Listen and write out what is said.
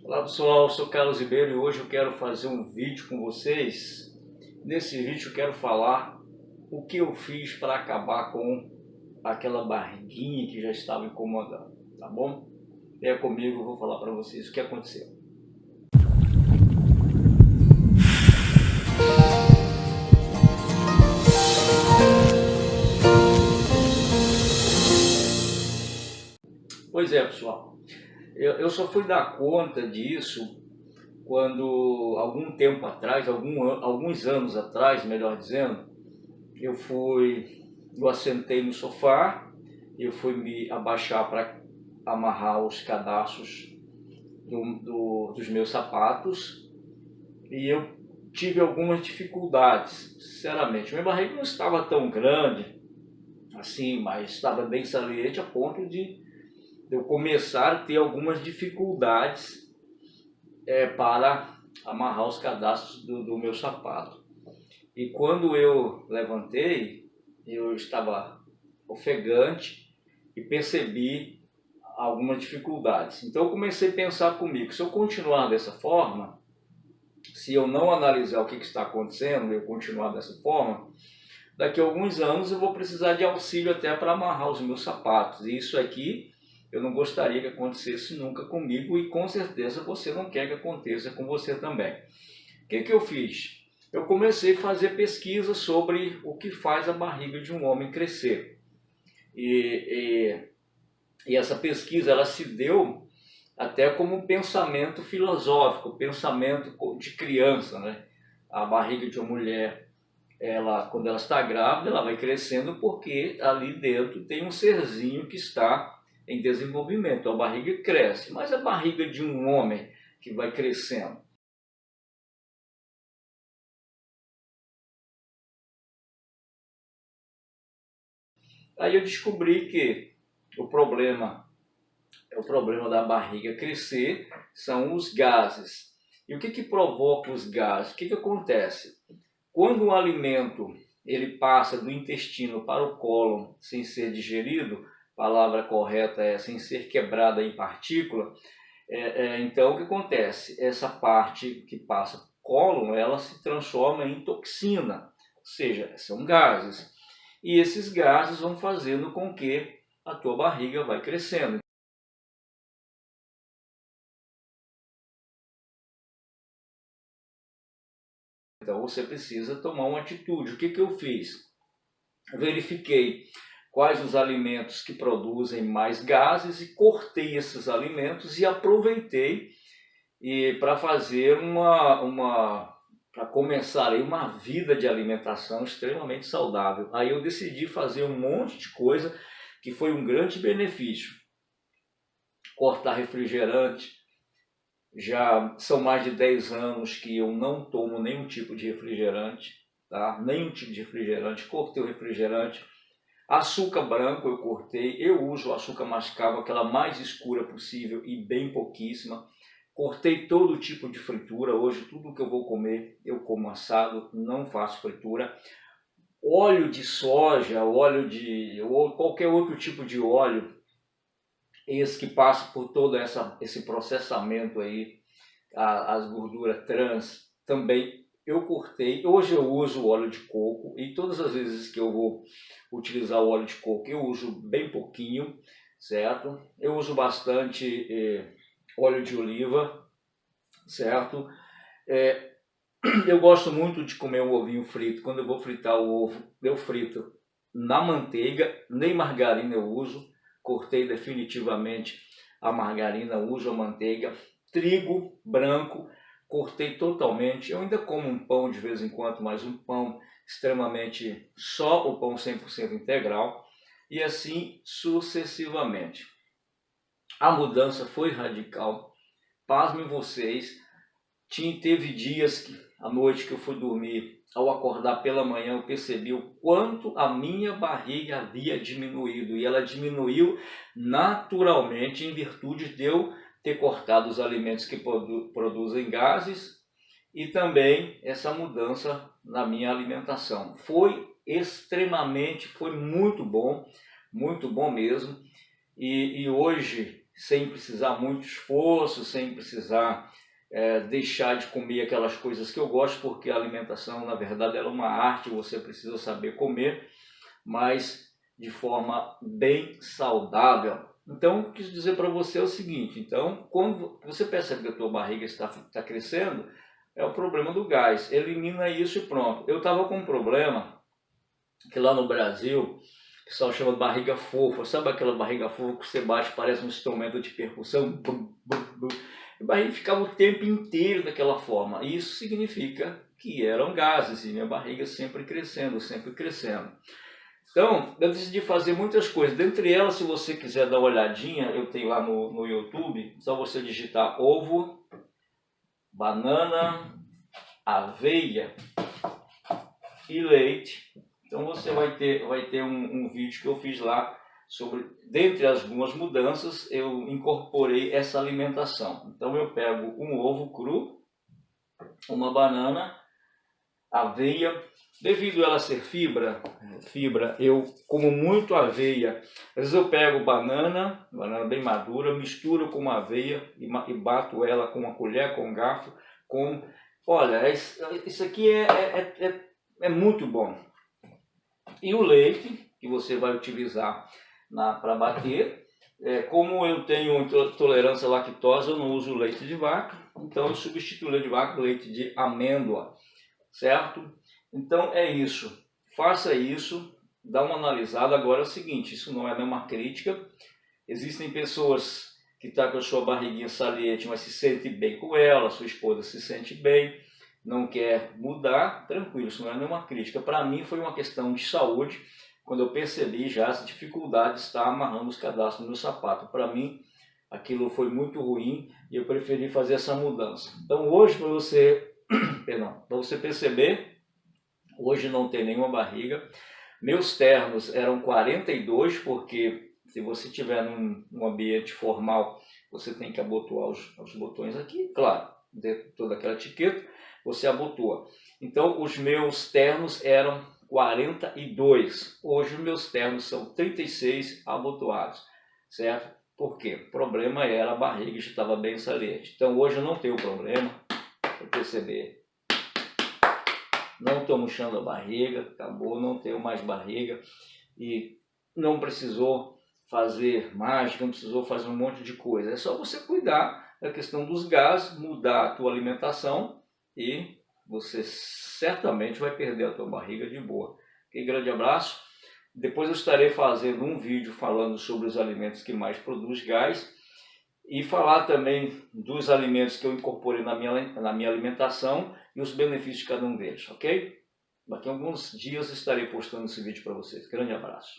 Olá pessoal, eu sou Carlos Ribeiro e hoje eu quero fazer um vídeo com vocês. Nesse vídeo eu quero falar o que eu fiz para acabar com aquela barriguinha que já estava incomodando, tá bom? Venha comigo, eu vou falar para vocês o que aconteceu. Pois é, pessoal, eu só fui dar conta disso quando, algum tempo atrás, alguns anos atrás, melhor dizendo, eu assentei no sofá, eu fui me abaixar para amarrar os cadarços dos meus sapatos e eu tive algumas dificuldades, sinceramente. Minha barriga não estava tão grande assim, mas estava bem saliente a ponto de eu começar a ter algumas dificuldades para amarrar os cadastros do meu sapato. E quando eu levantei, eu estava ofegante e percebi algumas dificuldades. Então eu comecei a pensar comigo, se eu continuar dessa forma, se eu não analisar o que está acontecendo e eu continuar dessa forma, daqui a alguns anos eu vou precisar de auxílio até para amarrar os meus sapatos. E isso aqui eu não gostaria que acontecesse nunca comigo e com certeza você não quer que aconteça com você também. O que eu fiz? Eu comecei a fazer pesquisa sobre o que faz a barriga de um homem crescer. E essa pesquisa ela se deu até como um pensamento filosófico, pensamento de criança, né? A barriga de uma mulher, quando ela está grávida, ela vai crescendo porque ali dentro tem um serzinho que está em desenvolvimento. A barriga cresce, mas a barriga de um homem que vai crescendo. Aí eu descobri que o problema da barriga crescer são os gases. E o que provoca os gases? O que acontece? Quando um alimento ele passa do intestino para o cólon sem ser digerido, a palavra correta é sem ser quebrada em partícula, então o que acontece? Essa parte que passa para o cólon, ela se transforma em toxina, ou seja, são gases. E esses gases vão fazendo com que a tua barriga vai crescendo. Então você precisa tomar uma atitude. O que eu fiz? Verifiquei quais os alimentos que produzem mais gases e cortei esses alimentos e aproveitei para fazer para começar aí uma vida de alimentação extremamente saudável. Aí eu decidi fazer um monte de coisa que foi um grande benefício. Cortar refrigerante. Já são mais de 10 anos que eu não tomo nenhum tipo de refrigerante, tá? Nenhum tipo de refrigerante, cortei o refrigerante. Açúcar branco eu cortei, eu uso açúcar mascavo, aquela mais escura possível e bem pouquíssima. Cortei todo tipo de fritura, hoje tudo que eu vou comer eu como assado, não faço fritura. Óleo de soja, ou qualquer outro tipo de óleo, esse que passa por todo esse processamento aí, as gorduras trans, também eu cortei. Hoje eu uso óleo de coco e todas as vezes que eu vou utilizar o óleo de coco eu uso bem pouquinho, certo? Eu uso bastante óleo de oliva, certo? Eu gosto muito de comer um ovinho frito. Quando eu vou fritar o ovo, eu frito na manteiga, nem margarina eu uso. Cortei definitivamente a margarina, uso a manteiga. Trigo branco, cortei totalmente. Eu ainda como um pão de vez em quando, mas um pão extremamente, só o pão 100% integral. E assim sucessivamente. A mudança foi radical. Pasmem vocês, teve dias à noite que eu fui dormir, ao acordar pela manhã eu percebi o quanto a minha barriga havia diminuído. E ela diminuiu naturalmente em virtude de eu ter cortado os alimentos que produzem gases e também essa mudança na minha alimentação. Foi muito bom mesmo. E hoje, sem precisar muito esforço, sem precisar deixar de comer aquelas coisas que eu gosto, porque a alimentação, na verdade, ela é uma arte, você precisa saber comer, mas de forma bem saudável. Então, quis dizer para você o seguinte, então, quando você percebe que a tua barriga está crescendo, é o problema do gás, elimina isso e pronto. Eu estava com um problema, que lá no Brasil, o pessoal chama de barriga fofa, sabe aquela barriga fofa que você bate, parece um instrumento de percussão? Bum, bum, bum. A barriga ficava o tempo inteiro daquela forma, isso significa que eram gases, e minha barriga sempre crescendo, sempre crescendo. Então, eu decidi fazer muitas coisas. Dentre elas, se você quiser dar uma olhadinha, eu tenho lá no YouTube, só você digitar ovo, banana, aveia e leite. Então você vai ter um vídeo que eu fiz lá sobre, dentre as algumas mudanças, eu incorporei essa alimentação. Então eu pego um ovo cru, uma banana, aveia, devido a ela ser fibra, eu como muito aveia. Às vezes eu pego banana bem madura, misturo com uma aveia e bato ela com uma colher, com um garfo, com... Olha, isso aqui é muito bom. E o leite, que você vai utilizar para bater, como eu tenho tolerância à lactose, eu não uso leite de vaca, então eu substituo leite de vaca por leite de amêndoa, certo? Então é isso, faça isso, dá uma analisada. Agora é o seguinte, isso não é nenhuma crítica, existem pessoas que estão com a sua barriguinha saliente, mas se sente bem com ela, sua esposa se sente bem, não quer mudar, tranquilo, isso não é nenhuma crítica. Para mim foi uma questão de saúde, quando eu percebi já as dificuldades de estar amarrando os cadastros no meu sapato. Para mim aquilo foi muito ruim e eu preferi fazer essa mudança. Então hoje, para você, para você perceber, hoje não tem nenhuma barriga. Meus ternos eram 42, porque se você estiver num ambiente formal, você tem que abotoar os botões aqui, claro, dentro de toda aquela etiqueta, você abotoa. Então os meus ternos eram 42, hoje os meus ternos são 36 abotoados, certo? Por quê? O problema era a barriga, já estava bem saliente. Então hoje eu não tenho problema, para perceber. Não estou murchando a barriga, acabou, não tenho mais barriga e não precisou fazer mágica, não precisou fazer um monte de coisa. É só você cuidar da questão dos gases, mudar a tua alimentação e você certamente vai perder a tua barriga de boa. Um grande abraço. Depois eu estarei fazendo um vídeo falando sobre os alimentos que mais produzem gás e falar também dos alimentos que eu incorporei na minha alimentação e os benefícios de cada um deles, ok? Daqui a alguns dias estarei postando esse vídeo para vocês. Grande abraço.